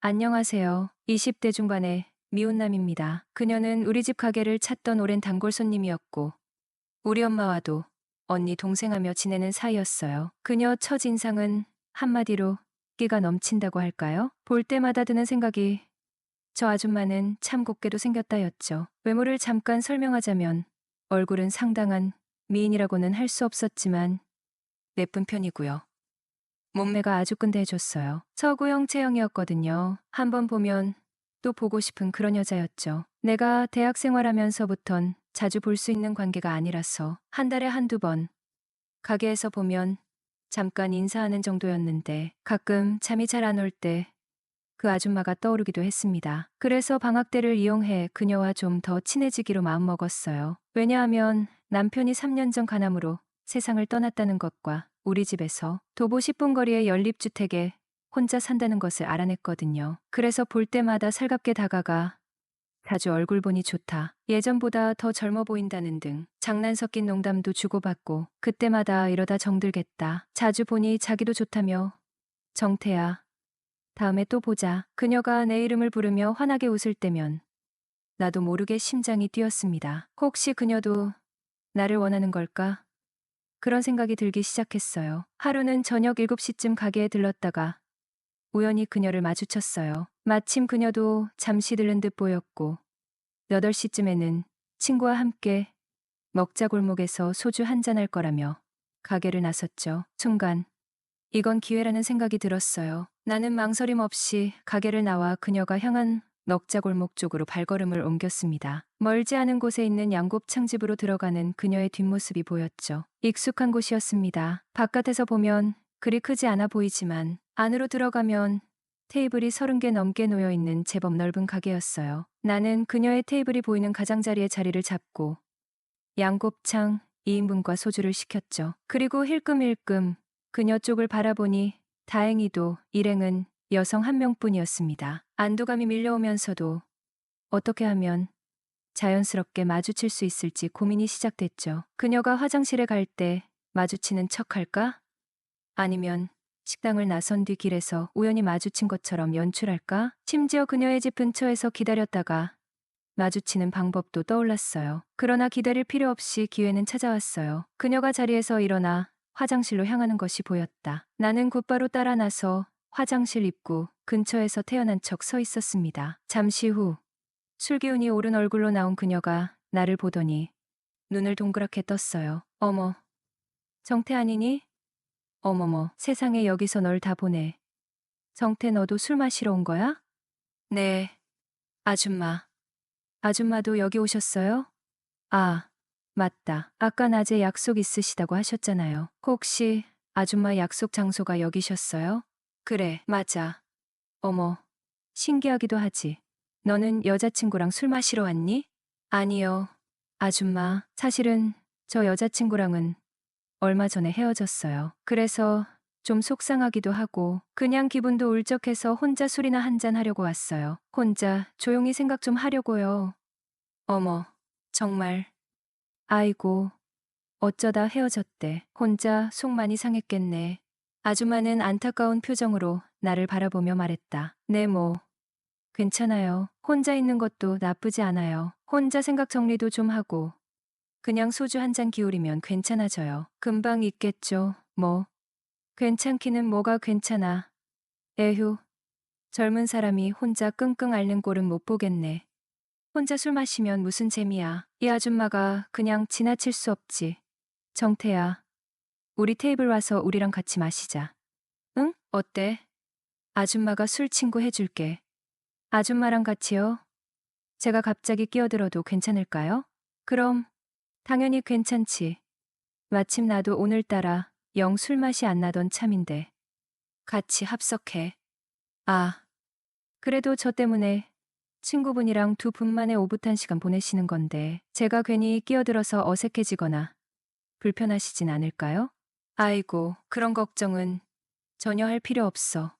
안녕하세요. 20대 중반의 미혼남입니다. 그녀는 우리 집 가게를 찾던 오랜 단골 손님이었고, 우리 엄마와도 언니 동생하며 지내는 사이였어요. 그녀 첫인상은 한마디로 끼가 넘친다고 할까요? 볼 때마다 드는 생각이 저 아줌마는 참 곱게도 생겼다였죠. 외모를 잠깐 설명하자면 얼굴은 상당한 미인이라고는 할 수 없었지만 예쁜 편이고요. 몸매가 아주 근대해졌어요. 서구형 체형이었거든요. 한번 보면 또 보고 싶은 그런 여자였죠. 내가 대학 생활하면서부턴 자주 볼 수 있는 관계가 아니라서 한 달에 한두 번 가게에서 보면 잠깐 인사하는 정도였는데 가끔 잠이 잘 안 올 때 그 아줌마가 떠오르기도 했습니다. 그래서 방학 때를 이용해 그녀와 좀 더 친해지기로 마음먹었어요. 왜냐하면 남편이 3년 전 간암으로 세상을 떠났다는 것과 우리 집에서 도보 10분 거리의 연립주택에 혼자 산다는 것을 알아냈거든요. 그래서 볼 때마다 살갑게 다가가 자주 얼굴 보니 좋다, 예전보다 더 젊어 보인다는 등 장난 섞인 농담도 주고받고 그때마다 이러다 정들겠다, 자주 보니 자기도 좋다며 정태야 다음에 또 보자. 그녀가 내 이름을 부르며 환하게 웃을 때면 나도 모르게 심장이 뛰었습니다. 혹시 그녀도 나를 원하는 걸까? 그런 생각이 들기 시작했어요. 하루는 저녁 7시쯤 가게에 들렀다가 우연히 그녀를 마주쳤어요. 마침 그녀도 잠시 들른 듯 보였고 8시쯤에는 친구와 함께 먹자 골목에서 소주 한잔할 거라며 가게를 나섰죠. 순간 이건 기회라는 생각이 들었어요. 나는 망설임 없이 가게를 나와 그녀가 향한 넉자골목 쪽으로 발걸음을 옮겼습니다. 멀지 않은 곳에 있는 양곱창 집으로 들어가는 그녀의 뒷모습이 보였죠. 익숙한 곳이었습니다. 바깥에서 보면 그리 크지 않아 보이지만 안으로 들어가면 테이블이 30개 넘게 놓여 있는 제법 넓은 가게였어요. 나는 그녀의 테이블이 보이는 가장자리에 자리를 잡고 양곱창 2인분과 소주를 시켰죠. 그리고 힐끔힐끔 그녀 쪽을 바라보니 다행히도 일행은 여성 한 명뿐이었습니다. 안도감이 밀려오면서도 어떻게 하면 자연스럽게 마주칠 수 있을지 고민이 시작됐죠. 그녀가 화장실에 갈 때 마주치는 척 할까? 아니면 식당을 나선 뒤 길에서 우연히 마주친 것처럼 연출할까? 심지어 그녀의 집 근처에서 기다렸다가 마주치는 방법도 떠올랐어요. 그러나 기다릴 필요 없이 기회는 찾아왔어요. 그녀가 자리에서 일어나 화장실로 향하는 것이 보였다. 나는 곧바로 따라 나서 화장실 입구 근처에서 태어난 척 서 있었습니다. 잠시 후 술기운이 오른 얼굴로 나온 그녀가 나를 보더니 눈을 동그랗게 떴어요. 어머, 정태 아니니? 어머머, 세상에 여기서 널 다 보네. 정태 너도 술 마시러 온 거야? 네, 아줌마. 아줌마도 여기 오셨어요? 아, 맞다. 아까 낮에 약속 있으시다고 하셨잖아요. 혹시 아줌마 약속 장소가 여기셨어요? 그래, 맞아. 어머, 신기하기도 하지. 너는 여자친구랑 술 마시러 왔니? 아니요. 아줌마, 사실은 저 여자친구랑은 얼마 전에 헤어졌어요. 그래서 좀 속상하기도 하고 그냥 기분도 울적해서 혼자 술이나 한잔 하려고 왔어요. 혼자 조용히 생각 좀 하려고요. 어머, 정말. 아이고, 어쩌다 헤어졌대. 혼자 속 많이 상했겠네. 아줌마는 안타까운 표정으로 나를 바라보며 말했다. 네, 뭐, 괜찮아요. 혼자 있는 것도 나쁘지 않아요. 혼자 생각 정리도 좀 하고, 그냥 소주 한 잔 기울이면 괜찮아져요. 금방 있겠죠, 뭐. 괜찮기는 뭐가 괜찮아. 에휴, 젊은 사람이 혼자 끙끙 앓는 꼴은 못 보겠네. 혼자 술 마시면 무슨 재미야. 이 아줌마가 그냥 지나칠 수 없지. 정태야, 우리 테이블 와서 우리랑 같이 마시자. 응? 어때? 아줌마가 술 친구 해줄게. 아줌마랑 같이요? 제가 갑자기 끼어들어도 괜찮을까요? 그럼, 당연히 괜찮지. 마침 나도 오늘따라 영 술맛이 안 나던 참인데. 같이 합석해. 아, 그래도 저 때문에 친구분이랑 두 분만의 오붓한 시간 보내시는 건데, 제가 괜히 끼어들어서 어색해지거나 불편하시진 않을까요? 아이고, 그런 걱정은 전혀 할 필요 없어.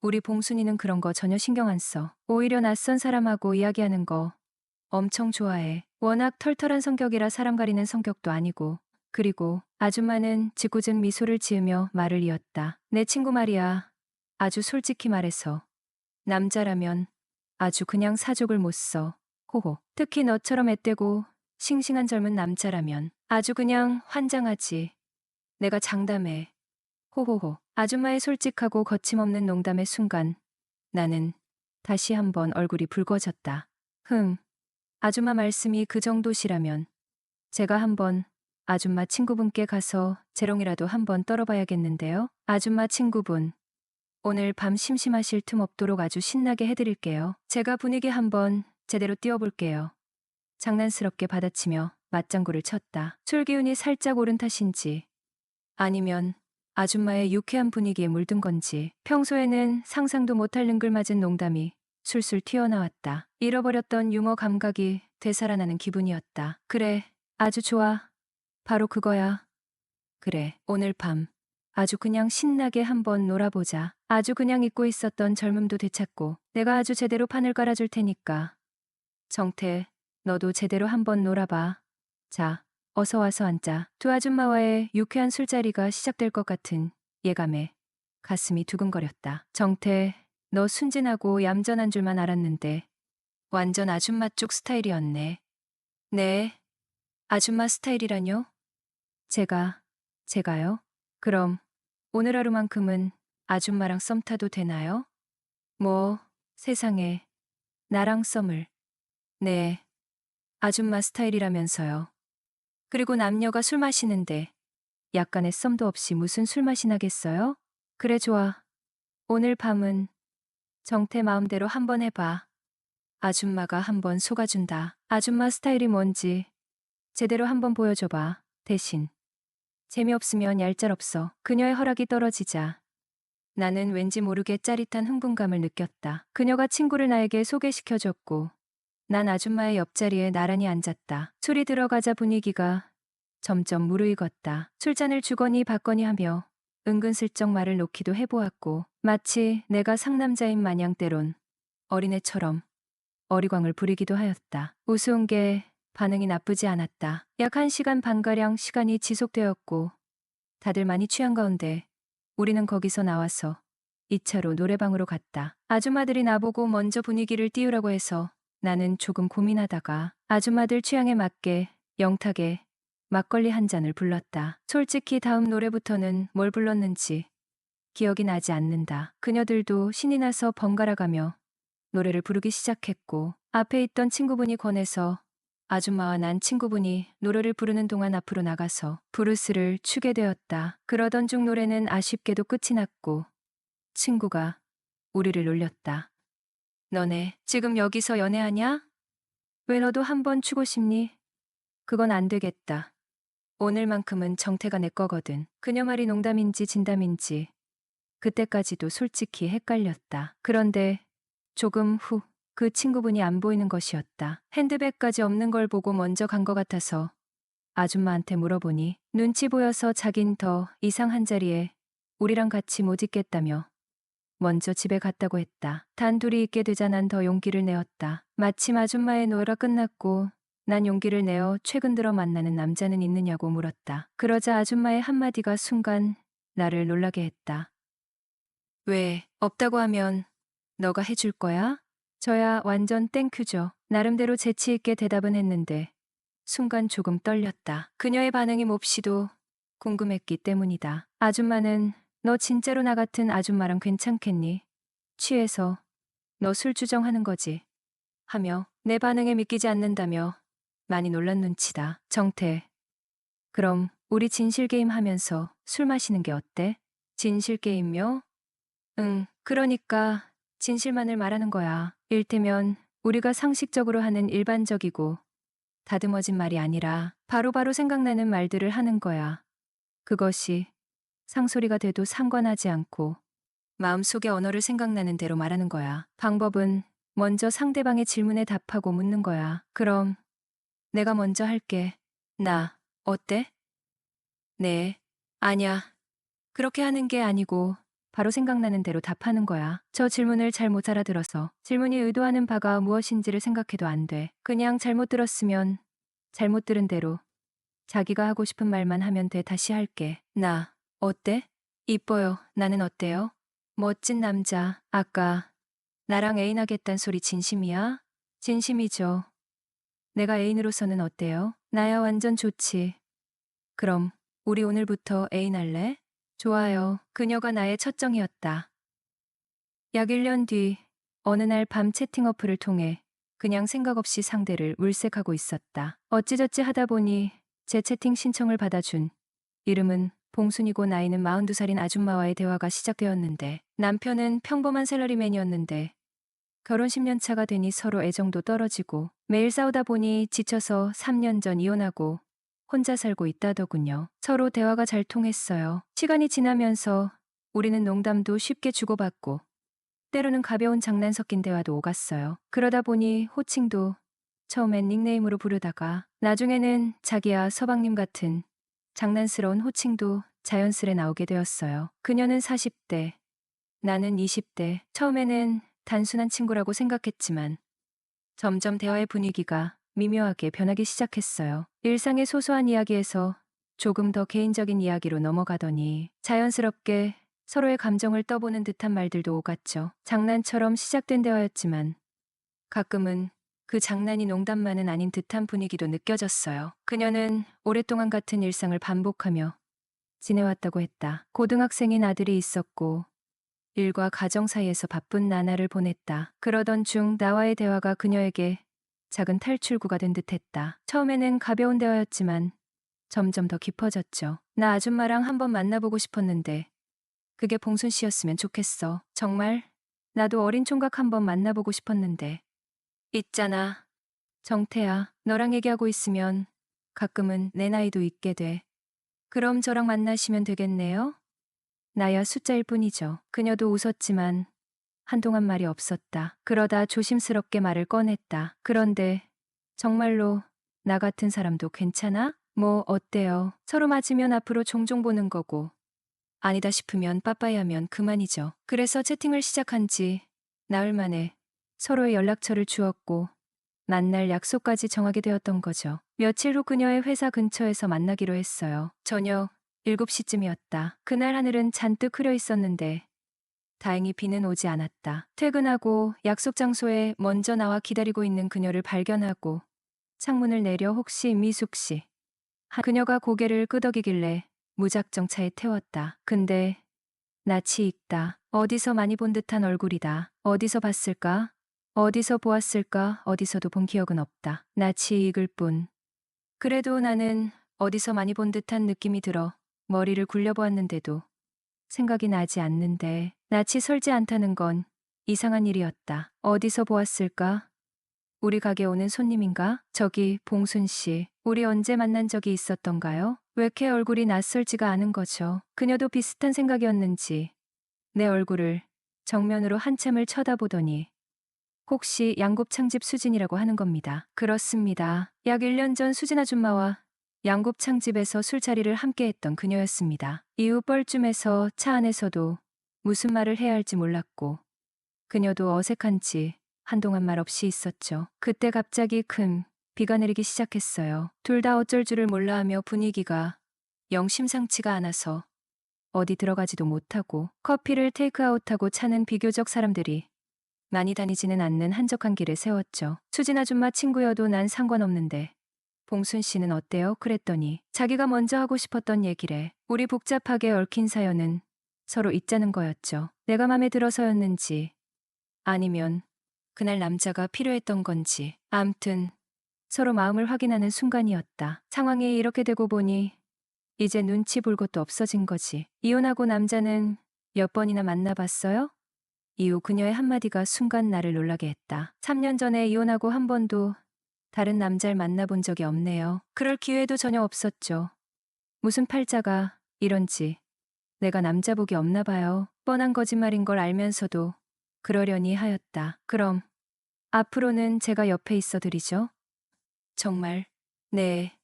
우리 봉순이는 그런 거 전혀 신경 안 써. 오히려 낯선 사람하고 이야기하는 거 엄청 좋아해. 워낙 털털한 성격이라 사람 가리는 성격도 아니고. 그리고 아줌마는 짓궂은 미소를 지으며 말을 이었다. 내 친구 말이야. 아주 솔직히 말해서 남자라면 아주 그냥 사족을 못 써. 호호. 특히 너처럼 앳되고 싱싱한 젊은 남자라면 아주 그냥 환장하지. 내가 장담해. 호호호. 아줌마의 솔직하고 거침없는 농담의 순간 나는 다시 한번 얼굴이 붉어졌다. 아줌마 말씀이 그 정도시라면 제가 한번 아줌마 친구분께 가서 재롱이라도 한번 떨어봐야겠는데요. 아줌마 친구분, 오늘 밤 심심하실 틈 없도록 아주 신나게 해드릴게요. 제가 분위기 한번 제대로 띄워볼게요. 장난스럽게 받아치며 맞장구를 쳤다. 술기운이 살짝 오른 탓인지 아니면 아줌마의 유쾌한 분위기에 물든 건지 평소에는 상상도 못할 능글맞은 농담이 술술 튀어나왔다. 잃어버렸던 유머 감각이 되살아나는 기분이었다. 그래, 아주 좋아. 바로 그거야. 그래, 오늘 밤 아주 그냥 신나게 한번 놀아보자. 아주 그냥 잊고 있었던 젊음도 되찾고 내가 아주 제대로 판을 깔아줄 테니까. 정태, 너도 제대로 한번 놀아봐. 자, 어서 와서 앉자. 두 아줌마와의 유쾌한 술자리가 시작될 것 같은 예감에 가슴이 두근거렸다. 정태, 너 순진하고 얌전한 줄만 알았는데 완전 아줌마 쪽 스타일이었네. 네, 아줌마 스타일이라뇨? 제가요? 그럼 오늘 하루만큼은 아줌마랑 썸 타도 되나요? 뭐, 세상에, 나랑 썸을. 네, 아줌마 스타일이라면서요. 그리고 남녀가 술 마시는데 약간의 썸도 없이 무슨 술 맛이 나겠어요? 그래 좋아. 오늘 밤은 정태 마음대로 한번 해봐. 아줌마가 한번 속아준다. 아줌마 스타일이 뭔지 제대로 한번 보여줘봐. 대신 재미없으면 얄짤없어. 그녀의 허락이 떨어지자 나는 왠지 모르게 짜릿한 흥분감을 느꼈다. 그녀가 친구를 나에게 소개시켜줬고 난 아줌마의 옆자리에 나란히 앉았다. 술이 들어가자 분위기가 점점 무르익었다. 술잔을 주거니 받거니 하며 은근슬쩍 말을 놓기도 해보았고 마치 내가 상남자인 마냥 때론 어린애처럼 어리광을 부리기도 하였다. 우스운 게 반응이 나쁘지 않았다. 약 1시간 반가량 시간이 지속되었고 다들 많이 취한 가운데 우리는 거기서 나와서 2차로 노래방으로 갔다. 아줌마들이 나보고 먼저 분위기를 띄우라고 해서 나는 조금 고민하다가 아줌마들 취향에 맞게 영탁에 막걸리 한 잔을 불렀다. 솔직히 다음 노래부터는 뭘 불렀는지 기억이 나지 않는다. 그녀들도 신이 나서 번갈아가며 노래를 부르기 시작했고 앞에 있던 친구분이 권해서 아줌마와 난 친구분이 노래를 부르는 동안 앞으로 나가서 브루스를 추게 되었다. 그러던 중 노래는 아쉽게도 끝이 났고 친구가 우리를 놀렸다. 너네 지금 여기서 연애하냐? 왜 너도 한번 추고 싶니? 그건 안 되겠다. 오늘만큼은 정태가 내 거거든. 그녀 말이 농담인지 진담인지 그때까지도 솔직히 헷갈렸다. 그런데 조금 후 그 친구분이 안 보이는 것이었다. 핸드백까지 없는 걸 보고 먼저 간 것 같아서 아줌마한테 물어보니 눈치 보여서 자긴 더 이상 한 자리에 우리랑 같이 못 있겠다며 먼저 집에 갔다고 했다. 단 둘이 있게 되자 난 더 용기를 내었다. 마침 아줌마의 노래가 끝났고 난 용기를 내어 최근 들어 만나는 남자는 있느냐고 물었다. 그러자 아줌마의 한마디가 순간 나를 놀라게 했다. 왜, 없다고 하면 너가 해줄 거야? 저야 완전 땡큐죠. 나름대로 재치 있게 대답은 했는데 순간 조금 떨렸다. 그녀의 반응이 몹시도 궁금했기 때문이다. 아줌마는 너 진짜로 나 같은 아줌마랑 괜찮겠니? 취해서 너 술 주정하는 거지? 하며 내 반응에 믿기지 않는다며 많이 놀란 눈치다. 정태. 그럼 우리 진실게임 하면서 술 마시는 게 어때? 진실게임요? 응, 그러니까 진실만을 말하는 거야. 일테면 우리가 상식적으로 하는 일반적이고 다듬어진 말이 아니라 바로바로 생각나는 말들을 하는 거야. 그것이 상소리가 돼도 상관하지 않고 마음속의 언어를 생각나는 대로 말하는 거야. 방법은 먼저 상대방의 질문에 답하고 묻는 거야. 그럼 내가 먼저 할게. 나, 어때? 네. 아냐. 그렇게 하는 게 아니고 바로 생각나는 대로 답하는 거야. 저 질문을 잘 못 알아들어서 질문이 의도하는 바가 무엇인지를 생각해도 안 돼. 그냥 잘못 들었으면 잘못 들은 대로 자기가 하고 싶은 말만 하면 돼. 다시 할게. 나, 어때? 이뻐요. 나는 어때요? 멋진 남자. 아까 나랑 애인하겠단 소리 진심이야? 진심이죠. 내가 애인으로서는 어때요? 나야 완전 좋지. 그럼 우리 오늘부터 애인할래? 좋아요. 그녀가 나의 첫 정이었다. 약 1년 뒤 어느 날 밤 채팅 어플을 통해 그냥 생각 없이 상대를 물색하고 있었다. 어찌저찌 하다 보니 제 채팅 신청을 받아준 이름은 봉순이고 나이는 42살인 아줌마와의 대화가 시작되었는데 남편은 평범한 샐러리맨이었는데 결혼 10년 차가 되니 서로 애정도 떨어지고 매일 싸우다 보니 지쳐서 3년 전 이혼하고 혼자 살고 있다더군요. 서로 대화가 잘 통했어요. 시간이 지나면서 우리는 농담도 쉽게 주고받고 때로는 가벼운 장난 섞인 대화도 오갔어요. 그러다 보니 호칭도 처음엔 닉네임으로 부르다가 나중에는 자기야 서방님 같은 장난스러운 호칭도 자연스레 나오게 되었어요. 그녀는 40대, 나는 20대. 처음에는 단순한 친구라고 생각했지만 점점 대화의 분위기가 미묘하게 변하기 시작했어요. 일상의 소소한 이야기에서 조금 더 개인적인 이야기로 넘어가더니 자연스럽게 서로의 감정을 떠보는 듯한 말들도 오갔죠. 장난처럼 시작된 대화였지만 가끔은 그 장난이 농담만은 아닌 듯한 분위기도 느껴졌어요. 그녀는 오랫동안 같은 일상을 반복하며 지내왔다고 했다. 고등학생인 아들이 있었고 일과 가정 사이에서 바쁜 나날을 보냈다. 그러던 중 나와의 대화가 그녀에게 작은 탈출구가 된 듯했다. 처음에는 가벼운 대화였지만 점점 더 깊어졌죠. 나 아줌마랑 한번 만나보고 싶었는데 그게 봉순 씨였으면 좋겠어. 정말? 나도 어린 총각 한번 만나보고 싶었는데. 있잖아. 정태야, 너랑 얘기하고 있으면 가끔은 내 나이도 있게 돼. 그럼 저랑 만나시면 되겠네요? 나야 숫자일 뿐이죠. 그녀도 웃었지만 한동안 말이 없었다. 그러다 조심스럽게 말을 꺼냈다. 그런데 정말로 나 같은 사람도 괜찮아? 뭐 어때요? 서로 맞으면 앞으로 종종 보는 거고 아니다 싶으면 빠빠이 하면 그만이죠. 그래서 채팅을 시작한 지 나흘 만에 서로의 연락처를 주었고 만날 약속까지 정하게 되었던 거죠. 며칠 후 그녀의 회사 근처에서 만나기로 했어요. 저녁 7시쯤이었다. 그날 하늘은 잔뜩 흐려 있었는데 다행히 비는 오지 않았다. 퇴근하고 약속 장소에 먼저 나와 기다리고 있는 그녀를 발견하고 창문을 내려 혹시 미숙 씨. 그녀가 고개를 끄덕이길래 무작정 차에 태웠다. 근데 낯이 익다. 어디서 많이 본 듯한 얼굴이다. 어디서 봤을까? 어디서 보았을까? 어디서도 본 기억은 없다. 낯이 익을 뿐. 그래도 나는 어디서 많이 본 듯한 느낌이 들어 머리를 굴려보았는데도 생각이 나지 않는데 낯이 설지 않다는 건 이상한 일이었다. 어디서 보았을까? 우리 가게 오는 손님인가? 저기 봉순 씨, 우리 언제 만난 적이 있었던가요? 왜 이렇게 얼굴이 낯설지가 않은 거죠? 그녀도 비슷한 생각이었는지 내 얼굴을 정면으로 한참을 쳐다보더니 혹시 양곱창집 수진이라고 하는 겁니다. 그렇습니다. 약 1년 전 수진 아줌마와 양곱창집에서 술자리를 함께 했던 그녀였습니다. 이후 뻘쭘해서 차 안에서도 무슨 말을 해야 할지 몰랐고 그녀도 어색한지 한동안 말 없이 있었죠. 그때 갑자기 큰 비가 내리기 시작했어요. 둘 다 어쩔 줄을 몰라하며 분위기가 영 심상치가 않아서 어디 들어가지도 못하고 커피를 테이크아웃하고 차는 비교적 사람들이 많이 다니지는 않는 한적한 길에 세웠죠. 수진 아줌마 친구여도 난 상관없는데 봉순 씨는 어때요? 그랬더니 자기가 먼저 하고 싶었던 얘기래. 우리 복잡하게 얽힌 사연은 서로 잊자는 거였죠. 내가 맘에 들어서였는지 아니면 그날 남자가 필요했던 건지 암튼 서로 마음을 확인하는 순간이었다. 상황이 이렇게 되고 보니 이제 눈치 볼 것도 없어진 거지. 이혼하고 남자는 몇 번이나 만나봤어요? 이후 그녀의 한마디가 순간 나를 놀라게 했다. 3년 전에 이혼하고 한 번도 다른 남자를 만나본 적이 없네요. 그럴 기회도 전혀 없었죠. 무슨 팔자가 이런지 내가 남자 복이 없나 봐요. 뻔한 거짓말인 걸 알면서도 그러려니 하였다. 그럼 앞으로는 제가 옆에 있어 드리죠? 정말? 네.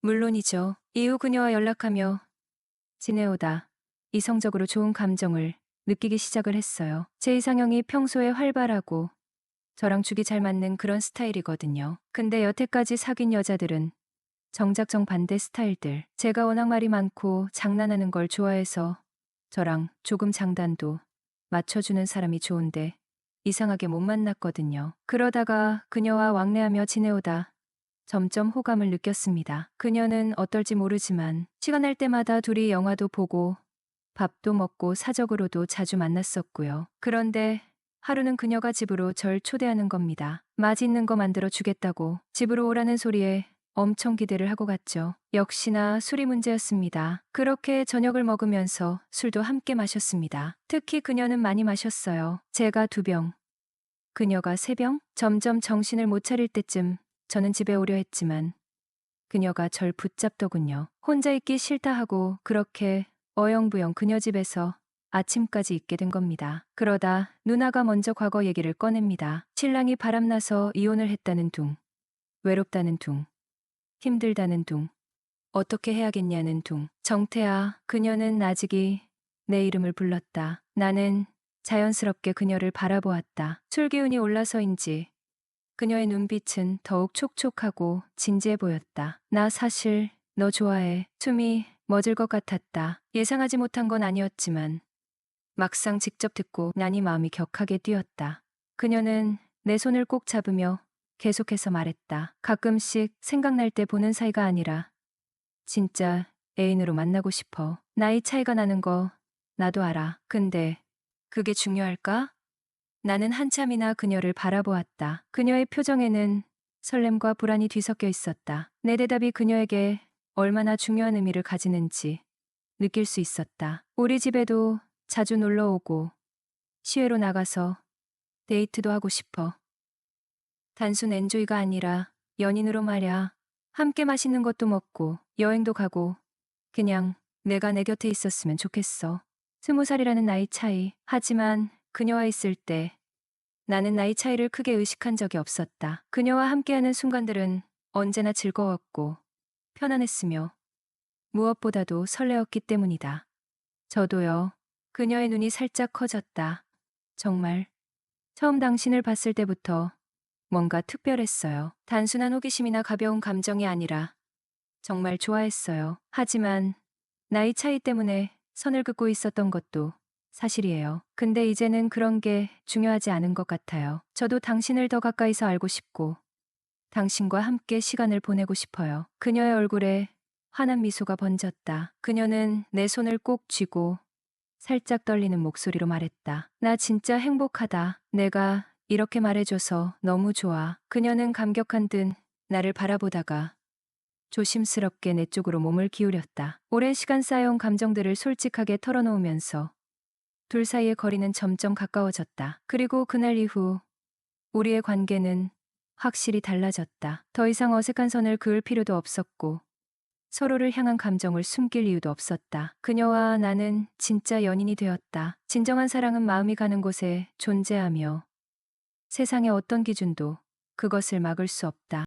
물론이죠. 이후 그녀와 연락하며 지내오다 이성적으로 좋은 감정을 느끼기 시작을 했어요. 제 이상형이 평소에 활발하고 저랑 죽이 잘 맞는 그런 스타일이거든요. 근데 여태까지 사귄 여자들은 정작 정반대 스타일들. 제가 워낙 말이 많고 장난하는 걸 좋아해서 저랑 조금 장단도 맞춰주는 사람이 좋은데 이상하게 못 만났거든요. 그러다가 그녀와 왕래하며 지내오다 점점 호감을 느꼈습니다. 그녀는 어떨지 모르지만 시간 날 때마다 둘이 영화도 보고 밥도 먹고 사적으로도 자주 만났었고요. 그런데 하루는 그녀가 집으로 절 초대하는 겁니다. 맛있는 거 만들어 주겠다고 집으로 오라는 소리에 엄청 기대를 하고 갔죠. 역시나 술이 문제였습니다. 그렇게 저녁을 먹으면서 술도 함께 마셨습니다. 특히 그녀는 많이 마셨어요. 제가 2병, 그녀가 3병? 점점 정신을 못 차릴 때쯤 저는 집에 오려 했지만 그녀가 절 붙잡더군요. 혼자 있기 싫다 하고 그렇게 어영부영 그녀 집에서 아침까지 있게 된 겁니다. 그러다 누나가 먼저 과거 얘기를 꺼냅니다. 신랑이 바람나서 이혼을 했다는 둥, 외롭다는 둥, 힘들다는 둥, 어떻게 해야겠냐는 둥. 정태아, 그녀는 나직이 내 이름을 불렀다. 나는 자연스럽게 그녀를 바라보았다. 술기운이 올라서인지 그녀의 눈빛은 더욱 촉촉하고 진지해 보였다. 나 사실 너 좋아해. 숨이 멎을 것 같았다. 예상하지 못한 건 아니었지만 막상 직접 듣고 나니 마음이 격하게 뛰었다. 그녀는 내 손을 꼭 잡으며 계속해서 말했다. 가끔씩 생각날 때 보는 사이가 아니라 진짜 애인으로 만나고 싶어. 나이 차이가 나는 거 나도 알아. 근데 그게 중요할까? 나는 한참이나 그녀를 바라보았다. 그녀의 표정에는 설렘과 불안이 뒤섞여 있었다. 내 대답이 그녀에게 얼마나 중요한 의미를 가지는지 느낄 수 있었다. 우리 집에도 자주 놀러 오고 시외로 나가서 데이트도 하고 싶어. 단순 엔조이가 아니라 연인으로 말야. 함께 맛있는 것도 먹고 여행도 가고 그냥 내가 내 곁에 있었으면 좋겠어. 20살이라는 나이 차이. 하지만 그녀와 있을 때 나는 나이 차이를 크게 의식한 적이 없었다. 그녀와 함께하는 순간들은 언제나 즐거웠고 편안했으며 무엇보다도 설레었기 때문이다. 저도요. 그녀의 눈이 살짝 커졌다. 정말 처음 당신을 봤을 때부터 뭔가 특별했어요. 단순한 호기심이나 가벼운 감정이 아니라 정말 좋아했어요. 하지만 나이 차이 때문에 선을 긋고 있었던 것도 사실이에요. 근데 이제는 그런 게 중요하지 않은 것 같아요. 저도 당신을 더 가까이서 알고 싶고 당신과 함께 시간을 보내고 싶어요. 그녀의 얼굴에 환한 미소가 번졌다. 그녀는 내 손을 꼭 쥐고 살짝 떨리는 목소리로 말했다. 나 진짜 행복하다. 내가 이렇게 말해줘서 너무 좋아. 그녀는 감격한 듯 나를 바라보다가 조심스럽게 내 쪽으로 몸을 기울였다. 오랜 시간 쌓여온 감정들을 솔직하게 털어놓으면서 둘 사이의 거리는 점점 가까워졌다. 그리고 그날 이후 우리의 관계는 확실히 달라졌다. 더 이상 어색한 선을 그을 필요도 없었고 서로를 향한 감정을 숨길 이유도 없었다. 그녀와 나는 진짜 연인이 되었다. 진정한 사랑은 마음이 가는 곳에 존재하며 세상의 어떤 기준도 그것을 막을 수 없다.